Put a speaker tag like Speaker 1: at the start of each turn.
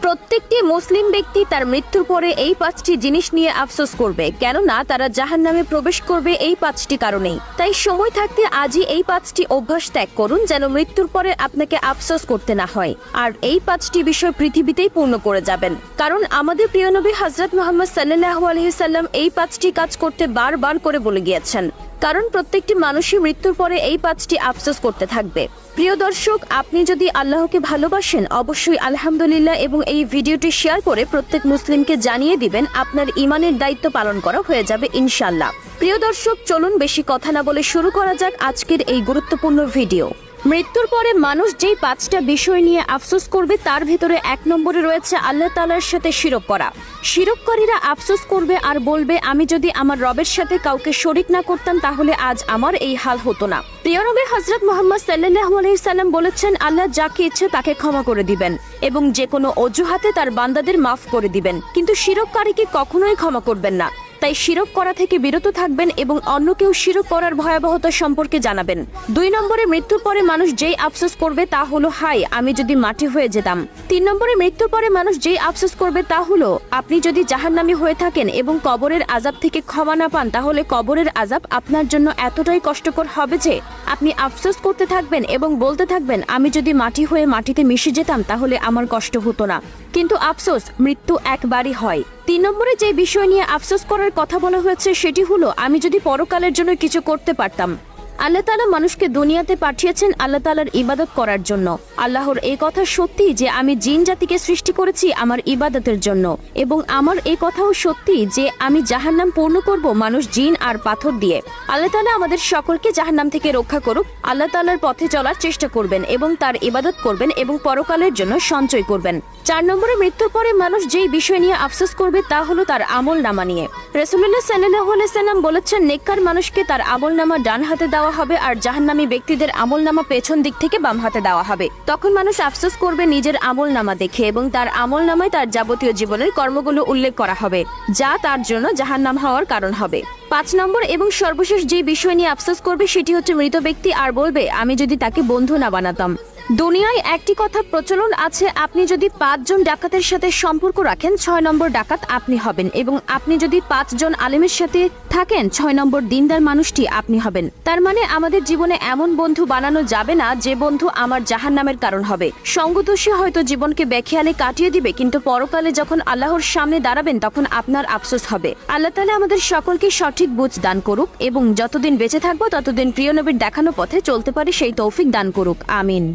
Speaker 1: প্রত্যেকটি মুসলিম ব্যক্তি তার মৃত্যুর পরে এই 5টি জিনিস নিয়ে আফসোস করবে, কেননা তারা জাহান্নামে প্রবেশ করবে এই 5টি কারণেই। তাই সময় থাকতে আজই এই 5টি অভ্যাস ত্যাগ করুন, যেন মৃত্যুর পরে আপনাকে আফসোস করতে না হয়। আর এই 5টি বিষয় পৃথিবীতেই পূর্ণ করে যাবেন, কারণ আমাদের প্রিয় নবী হযরত মুহাম্মদ সাল্লাল্লাহু আলাইহি সাল্লাম এই 5টি কাজ করতে বারবার করে বলে গিয়েছেন। কারণ প্রত্যেকটি মানুষই মৃত্যুর পরে এই 5টি আফসোস করতে থাকবে। প্রিয় দর্শক, আপনি যদি আল্লাহকে ভালোবাসেন অবশ্যই আলহামদুলিল্লাহ এবং এই ভিডিওটি শেয়ার করে প্রত্যেক মুসলিমকে জানিয়ে দিবেন, আপনার ঈমানের দায়িত্ব পালন করা হয়ে যাবে ইনশাআল্লাহ। প্রিয় দর্শক, চলুন বেশি কথা না বলে শুরু করা যাক আজকের এই গুরুত্বপূর্ণ ভিডিও। মৃত্যুর পরে মানুষ যেই 5টা বিষয় নিয়ে আফসোস করবে তার ভিতরে 1 নম্বরে রয়েছে আল্লাহ তাআলার সাথে শিরক করা। শিরককারীরা আফসোস করবে আর বলবে, আমি যদি আমার রবের সাথে কাউকে শরীক না করতাম তাহলে আজ আমার এই হাল হতো না। প্রিয় নবী হযরত মুহাম্মদ সাল্লাল্লাহু আলাইহি সাল্লাম বলেছেন, আল্লাহ যাকে ইচ্ছে তাকে ক্ষমা করে দিবেন এবং যে কোনো অজুহাতে তার বান্দাদের মাফ করে দিবেন, কিন্তু শিরককারীকে কখনোই ক্ষমা করবেন না। তাই শিরক করা থেকে বিরত থাকবেন এবং অন্যকেও শিরক করার ভয়াবহতা সম্পর্কে জানাবেন। 2 নম্বরে মৃত্যুর পরে মানুষ যেই আফসোস করবে তা হলো, হায় আমি যদি মাটি হয়ে যেতাম। 3 নম্বরে মৃত্যুর পরে মানুষ যেই আফসোস করবে তা হলো, আপনি যদি জাহান্নামী হয়ে থাকেন এবং কবরের আযাব থেকে ক্ষমা না পান তাহলে কবরের আযাব আপনার জন্য এতটাই কষ্টকর হবে যে আপনি আফসোস করতে থাকবেন এবং বলতে থাকবেন, আমি যদি মাটি হয়ে মাটিতে মিশে যেতাম তাহলে আমার কষ্ট হতো না। কিন্তু আফসোস মৃত্যু একবারই হয়। 3 নম্বরে যে বিষয় নিয়ে আফসোস করার কথা বলা হয়েছে সেটি হলো, আমি যদি পরকালের জন্য কিছু করতে পারতাম। আল্লাহ তাআলা মানুষকে দুনিয়াতে পাঠিয়েছেন আল্লাহ তাআলার ইবাদত করার জন্য। আল্লাহর এই কথা সত্যি যে আমি জিন জাতিকে সৃষ্টি করেছি আমার ইবাদতের জন্য, এবং আমার এই কথাও সত্যি যে আমি জাহান্নাম পূর্ণ করব মানুষ, জিন আর পাথর দিয়ে। আল্লাহ তাআলা আমাদের সকলকে জাহান্নাম থেকে রক্ষা করুক। আল্লাহ তাআলার পথে চলার চেষ্টা করবেন এবং তার ইবাদত করবেন এবং পরকালের জন্য সঞ্চয় করবেন। 4 নম্বরে মৃত্যুর পরে মানুষ যেই বিষয় নিয়ে আফসোস করবে তা হলো তার আমলনামা নিয়ে। রাসূলুল্লাহ সাল্লাল্লাহু আলাইহি সাল্লাম বলেছেন, নেককার মানুষকে তার আমলনামা ডান হাতে দেওয়া হবে আর জাহান্নামী ব্যক্তিদের আমলনামা পেছন দিক থেকে বাম হাতে দেওয়া হবে। তখন মানুষ আফসোস করবে নিজের আমলনামা দেখে এবং তার আমলনামায় তার যাবতীয় জীবনের কর্মগুলো উল্লেখ করা হবে, যা তার জন্য জাহান্নাম হওয়ার কারণ হবে। 5 নম্বর এবং সর্বশেষ যে বিষয় নিয়ে আফসোস করবে সেটি হচ্ছে মৃত ব্যক্তি আর বলবে, আমি যদি তাকে বন্ধু না বানাতাম। দুনিয়ায় একটি কথা প্রচলন আছে, আপনি যদি 5 জন ডাকাতের সাথে সম্পর্ক রাখেন 6 নম্বর ডাকাত আপনি হবেন, এবং আপনি যদি 5 জন আলেমের সাথে থাকেন 6 নম্বর দিনদার মানুষটি আপনি হবেন। তার মানে আমাদের জীবনে এমন বন্ধু বানানো যাবে না যে বন্ধু আমার জাহান্নামের কারণ হবে। সঙ্গদোষে হয়তো জীবনকে বেখেয়ালে কাটিয়ে দিবে, কিন্তু পরকালে যখন আল্লাহর সামনে দাঁড়াবেন তখন আপনার আফসোস হবে। আল্লাহ তাআলা আমাদের সকলকে সঠিক বুঝ দান করুক এবং যতদিন বেঁচে থাকবো ততদিন প্রিয় নবীর দেখানো পথে চলতে পারি সেই তৌফিক দান করুক। আমিন।